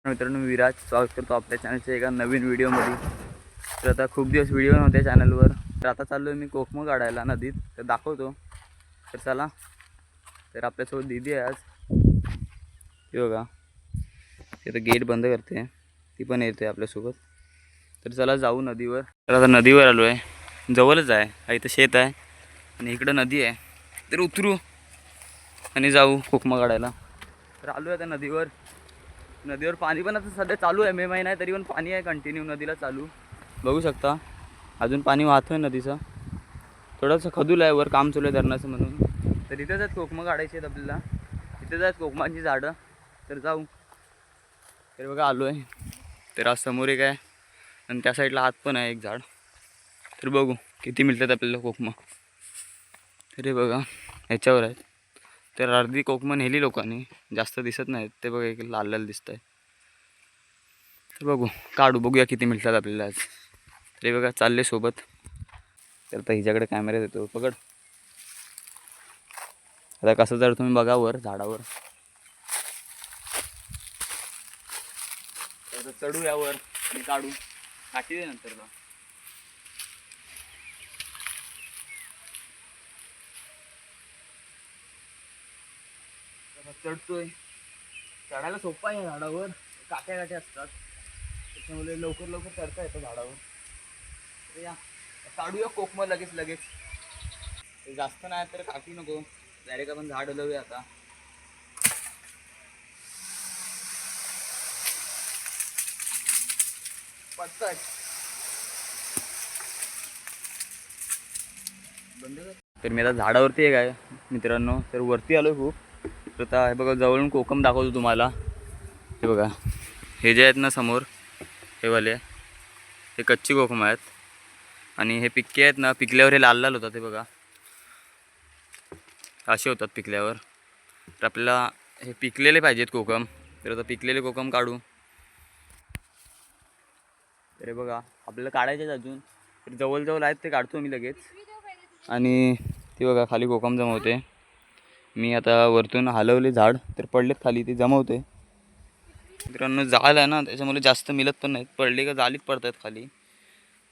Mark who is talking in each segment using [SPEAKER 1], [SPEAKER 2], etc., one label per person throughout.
[SPEAKER 1] मित्रांनो, विराज स्वागत करतो आपल्या चॅनलच्या एका नवीन व्हिडिओमध्ये. तर आता खूप दिवस व्हिडिओ नव्हते चॅनलवर, तर आता चाललो मी कोकम काढायला नदीत, तर दाखवतो. तर चला. तर आपल्यासोबत दीदी आहे आज, हे बघा. ते तर गेट बंद करते, ती पण येते आपल्यासोबत. तर चला जाऊ नदीवर. तर आता नदीवर आलो आहे, जवळच आहे. इथं शेत आहे आणि इकडं नदी आहे. तर उतरू आणि जाऊ कोकम काढायला. तर आलो आहे आता नदीवर. नदीवर पाणी पण आता सध्या चालू आहे, मे महिना आहे तरी पण पाणी आहे कंटिन्यू नदीला चालू. बघू शकता अजून पाणी वाहतोय नदीचं. थोडंसं खदूल आहे, वर काम चालू आहे धरणाचं म्हणून. तर इथेच आहेत कोकमं काढायची आहेत आपल्याला, इथेच आहेत कोकमांची झाडं. तर जाऊ. तर बघा आलो आहे. तर आज समोर एक आहे आणि त्या साईडला आत पण आहे एक झाड. तर बघू किती मिळतात आपल्याला कोकमं. तर हे बघा ह्याच्यावर आहेत. तर अर्धी कोकमं नेली लोकांनी, जास्त दिसत नाहीत. ते बघा एक लाल लाल दिसत आहे. तर बघू काढू, बघूया किती मिळतात आपल्याला आज. तरी बघा चालले सोबत. तर आता हिच्याकडे कॅमेरा देतो, पकड. आता कसं जर तुम्ही बघा वर झाडावर. तर चढू यावर आणि काढू, काठी दे नंतर. चढतोय, चढायला सोपं आहे. झाडावर काट्या काट्या असतात, त्याच्यामुळे लवकर लवकर चढता येतं झाडावर. तर या काढूया कोकमं लगेच लगेच. जास्त नाही तर काठी नको, डायरेक्ट आपण झाड हलवूया आता. पडतात बंद कर. तर मी आता झाडावरती आहे काय मित्रांनो. तर वरती आलो खूप. तर आता हे बघा जवळून कोकम दाखवतो तुम्हाला. हे बघा हे जे आहेत ना समोर, हे वाले हे कच्ची कोकम आहेत. आणि हे पिक्के आहेत ना, पिकल्यावर हे लाल लाल होतात. हे बघा असे होतात पिकल्यावर. तर आपल्याला हे पिकलेले पाहिजेत कोकम. तर आता पिकलेले कोकम काढू. तर हे बघा आपल्याला काढायचे आहेत अजून. तर जवळजवळ आहेत ते काढतो मी लगेच. आणि ते बघा खाली कोकम जमवते मी. आता वरतून हलवले झाड, तर पडलेत खाली, ते जमवते. मित्रांनो जाळ आहे ना, त्याच्यामुळे जास्त मिळत पण नाहीत. पडले का जाळीत पडतात खाली,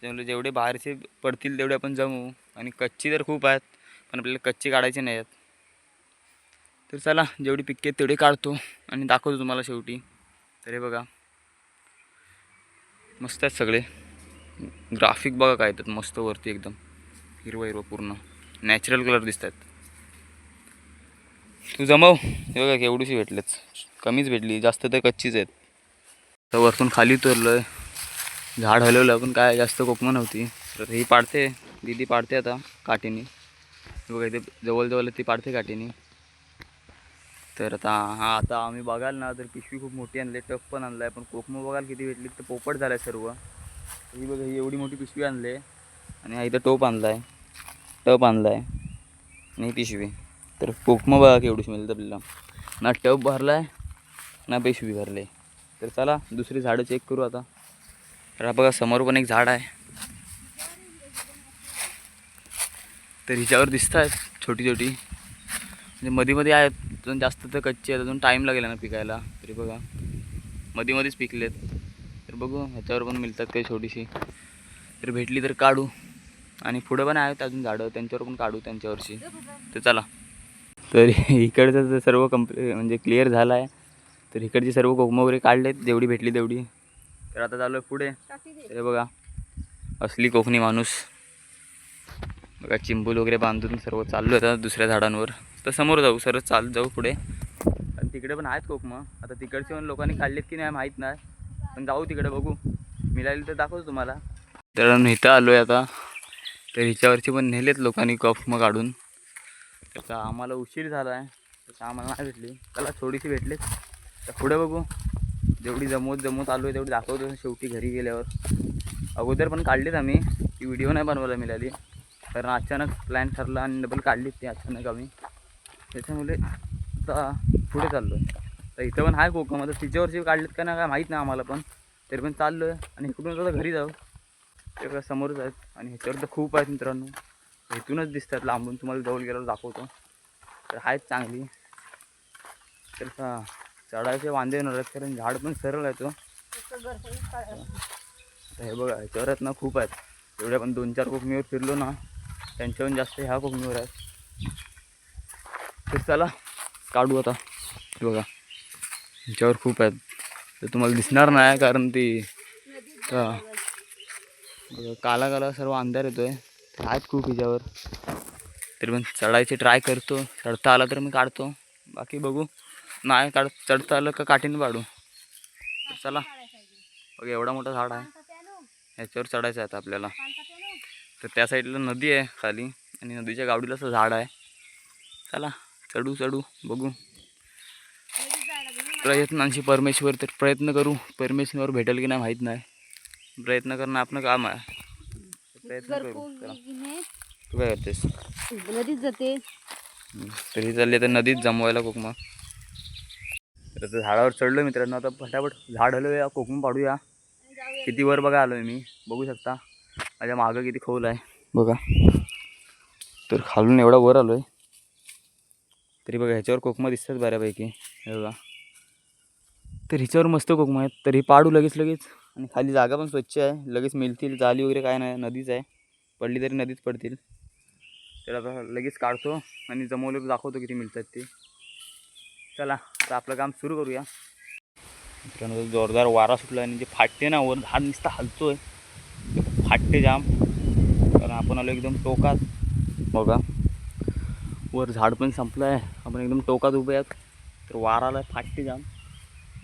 [SPEAKER 1] त्यामुळे जेवढे बाहेरचे पडतील तेवढे आपण जमवू. आणि कच्ची तर खूप आहेत, पण आपल्याला कच्ची काढायची नाही आहेत. तर चला जेवढी पिक्के आहेत तेवढे काढतो आणि दाखवतो तुम्हाला शेवटी. तर हे बघा मस्त आहेत सगळे. ग्राफिक बघा काय येतात मस्त वरती, एकदम हिरवं हिरवं पूर्ण नॅचरल कलर दिसत आहेत. तू जमव. हे बघा केवढीशी भेटलेच, कमीच भेटली, जास्त तर कच्चीच आहेत. तर वरतून खाली उतरलो आहे, झाड हलवलं पण काय जास्त कोकमं नव्हती. तर ही पाडते, दीदी पाडते आता काठीने. बघा इथे जवळजवळ ती पाडते काठीने. तर आता आम्ही बघाल ना, तर पिशवी खूप मोठी आणली, टप पण आणला आहे. पण कोकमं बघाल किती भेटली, तर पोपट झाला आहे सर्व. ही बघा ही एवढी मोठी पिशवी आणली आहे आणि हा इथं टोप आणला आहे, टप आणला आहे आणि पिशवी. तर कोकमं बघा केवढीशी मिळतं आपल्याला. ना टप भरला आहे ना पिशवी भरले. तर चला दुसरी झाडं चेक करू आता. तर हा बघा समोर पण एक झाड आहे. तर हिच्यावर दिसत आहेत छोटी छोटी, म्हणजे मध्ये मध्ये आहेत. अजून जास्त तर कच्ची आहेत, अजून टाईम लागेल ना पिकायला. तरी बघा मध्ये मध्येच पिकलेत. तर बघू ह्याच्यावर पण मिळतात काही छोटीशी. तर भेटली तर काढू. आणि पुढं पण आहेत अजून झाडं, त्यांच्यावर पण काढू त्यांच्यावरची. तर चला. तर इकडचं तर सर्व म्हणजे क्लिअर झालं आहे. तर इकडची सर्व कोकमं वगैरे काढलेत, जेवढी भेटली तेवढी. तर आता चालू आहे पुढे. तर बघा असली कोकणी माणूस बघा, चिंबूल वगैरे बांधून सर्व चाललो आहे आता दुसऱ्या झाडांवर. तर समोर जाऊ, सरळ चालत जाऊ पुढे. आणि तिकडे पण आहेत कोकमं. आता तिकडचे पण लोकांनी काढलेत की नाही माहीत नाही, पण जाऊ तिकडे बघू, मिळाली तर दाखवतो तुम्हाला. तर इथं आलो आहे आता. तर हिच्यावरची पण नेलेत लोकांनी कोकमं काढून. त्याचा आम्हाला उशीर झाला आहे, त्याचा आम्हाला नाही भेटली. त्याला थोडीशी भेटलीच. तर पुढे बघू, जेवढी जमवत आलो आहे तेवढी दाखवतो शेवटी घरी गेल्यावर. अगोदर पण काढलीत आम्ही, ती व्हिडिओ नाही बनवायला मिळाली, कारण अचानक प्लॅन ठरला आणि डबल काढलीत ती अचानक आम्ही. त्याच्यामुळे आता पुढे चाललो आहे. तर इथं पण आहे कोकम. आता तिच्यावरची काढलीत का नाही काय माहीत नाही आम्हाला, पण तरी पण चाललो आहे. आणि इकडून आता घरी जाऊ. ते समोरच आहेत आणि ह्याच्यावर तर खूप आहेत मित्रांनो. इथूनच दिसतात लांबून, तुम्हाला जवळ गेल्यावर दाखवतो. तर आहेत चांगली. तर चढायचे वांदे येणार आहेत कारण झाड पण सरळ आहे तो. हे बघा ह्याच्यावर आहेत ना खूप आहेत. एवढ्या पण 2-4 कोकणीवर फिरलो ना त्यांच्याहून जास्त ह्या कोकणीवर आहेत. तर चला काढू आता. हे बघा ह्याच्यावर खूप आहेत. तर तुम्हाला दिसणार नाही कारण ती काला काला सर्व अंधार येतोय. आहेत खूप ह्याच्यावर. तरी पण चढायचे ट्राय करतो. चढता आला तर मी काढतो. बाकी बघू नाही चढता आलं का काठीने पाडू. चला बघा एवढा मोठा झाड आहे. ह्याच्यावर चढायचं आहे आता आपल्याला. तर त्या साईडला नदी आहे खाली आणि नदीच्या गावडीला असं झाड आहे. चला चढू बघू. प्रयत्नांशी परमेश्वर. तर प्रयत्न करू. परमेश्वर भेटेल की नाही माहीत नाही. प्रयत्न करणं आपलं काम आहे. प्रयत्न करू. तू काय करतेस?
[SPEAKER 2] नदीत जाते.
[SPEAKER 1] तरी चालले तर नदीत जमवायला कोकमा. तर झाडावर चढलो मित्रांनो. आता फटाफट झाड हलवूया कोकम पाडूया. किती वर बघा आलोय मी. बघू शकता माझ्या मागं किती खोल आहे बघा. तर खालून एवढा वर आलोय. तरी बघा ह्याच्यावर कोकमा दिसतात बऱ्यापैकी. हे बघा तर ह्याच्यावर मस्त कोकमा आहेत. तरी पाडू लगेच. आणि खाली जागा पण स्वच्छ आहे. लगेच मिळतील. जाली वगैरे काय नाही. नदीच आहे. पडली तरी नदीच पडतील. तर आता लगेच काढतो आणि जमवलं दाखवतो किती मिळतात ते. चला आता आपलं काम सुरू करूया. मित्रांनो जोरदार वारा सुटला आणि जे फाटते ना वर झाड नुसतं हलतोय. फाटते जाम कारण आपण आलो एकदम टोकात. बघा वर झाड पण संपलं आहे. आपण एकदम टोकात उभे आहेत. तर वारा आला फाटते जाम.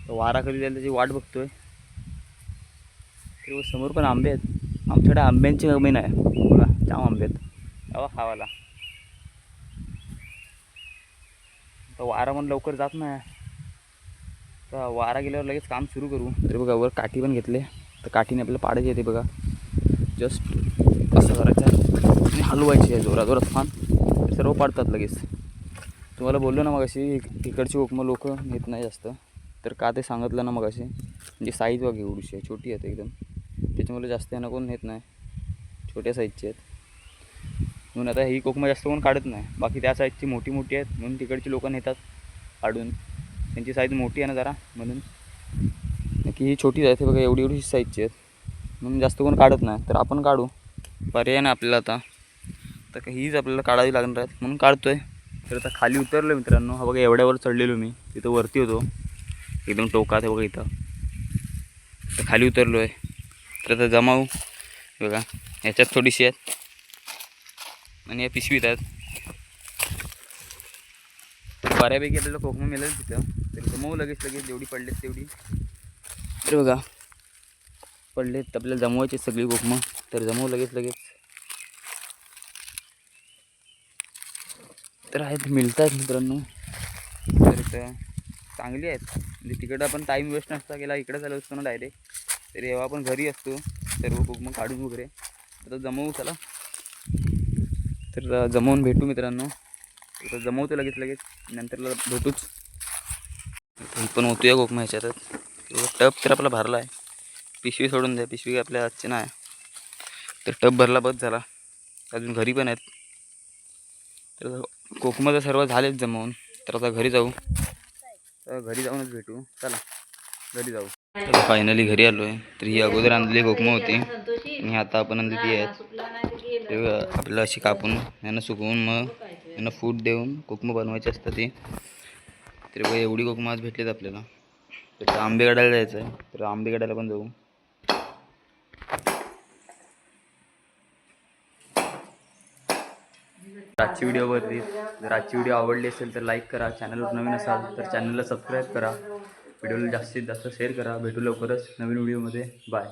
[SPEAKER 1] तर वारा कधी जाईल त्याची वाट बघतोय. तर समोर पण आंबे आहेत. आमच्याकडे आंब्यांची कमी नाही. बघा जाम आंबे आहेत. यावा खावाला. तर वारा पण लवकर जात नाही. तर वारा गेल्यावर लगेच काम सुरू करू. तरी बघा वर काठी पण घेतले. तर काठीने आपल्याला पाडायची येते बघा. जस्ट असं करायचं आहे आणि हलवायची आहे जोरात फान. तर सर्व पाडतात लगेच. तुम्हाला बोललो ना मग अशी इकडची कोकमं लोक घेत नाही जास्त. तर का ते सांगितलं ना मग अशी म्हणजे साईज बघा एवढीशी आहे. छोटी आहेत एकदम. त्याच्यामुळे जास्त यांना कोण घेत नाही. छोट्या साईजची आहेत म्हणून आता ही कोकमं जास्त कोण काढत नाही. बाकी त्या साईजची मोठी आहेत म्हणून तिकडची लोक नेतात काढून. त्यांची साईज मोठी आहे ना जरा म्हणून. नक्की ही छोटी आहे. ते बघा एवढी साईजची आहेत म्हणून जास्त कोण काढत नाही. तर आपण काढू. पर्याय नाही आपल्याला आता. तर हीच आपल्याला काढावी लागणार आहेत म्हणून काढतो आहे. तर आता खाली उतरलो मित्रांनो. हा बघा एवढ्यावर चढलेलो मी. तिथं वरती होतो एकदम टोकात आहे बघा इथं. तर खाली उतरलो आहे. तर आता जमावू बघा. ह्याच्यात थोडीशी आहेत आणि या पिशवीत आहेत. तर बऱ्यापैकी आपल्याला कोकमं मिळेल तिथं. तर जमवू लगेच जेवढी पडलेत तेवढी. तर बघा पडलेत आपल्याला जमवायचे सगळी कोकमं. तर जमवू लगेच. तर आहेत मिळत आहेत मित्रांनो. तर इथं चांगली आहेत. म्हणजे तिकडं आपण टाईम वेस्ट नसता केला. इकडे झालं असतो ना डायरेक्ट. तर जेव्हा आपण घरी असतो सर्व कोकमं काढून वगैरे. आता जमवू चला. तर जमवून भेटू मित्रांनो. तर जमवतो लगेच नंतरला भेटूच. ही पण होतो या कोकमा ह्याच्यातच. टप तर आपला भरला आहे. पिशवी सोडून द्या. पिशवी आपल्या हातची नाही. तर टप भरला बस झाला. अजून घरी पण आहेत. तर कोकमं तर सर्व झालेच जमवून. तर आता घरी जाऊ. तर घरी जाऊनच भेटू. चला घरी जाऊ. तर फायनली घरी आलो आहे. तर ही अगोदर आणलेली कोकमं होती आणि आता आपण आणलेली आहेत. ते आपल्याला अशी कापून यांना सुकवून मग यांना फूड देऊन कोकमं बनवायची असतात ती. तर बघा एवढी कोकमं आज भेटलेत आपल्याला. तर आंबे काढायला जायचं आहे. तर आंबे काढायला पण जाऊ. आजची व्हिडिओवरती जर आजची व्हिडिओ आवडली असेल तर लाईक करा. चॅनलवर नवीन असाल तर चॅनलला सबस्क्राईब करा. व्हिडिओला जास्तीत जास्त शेअर करा. भेटू लवकरच नवीन व्हिडिओमध्ये. बाय.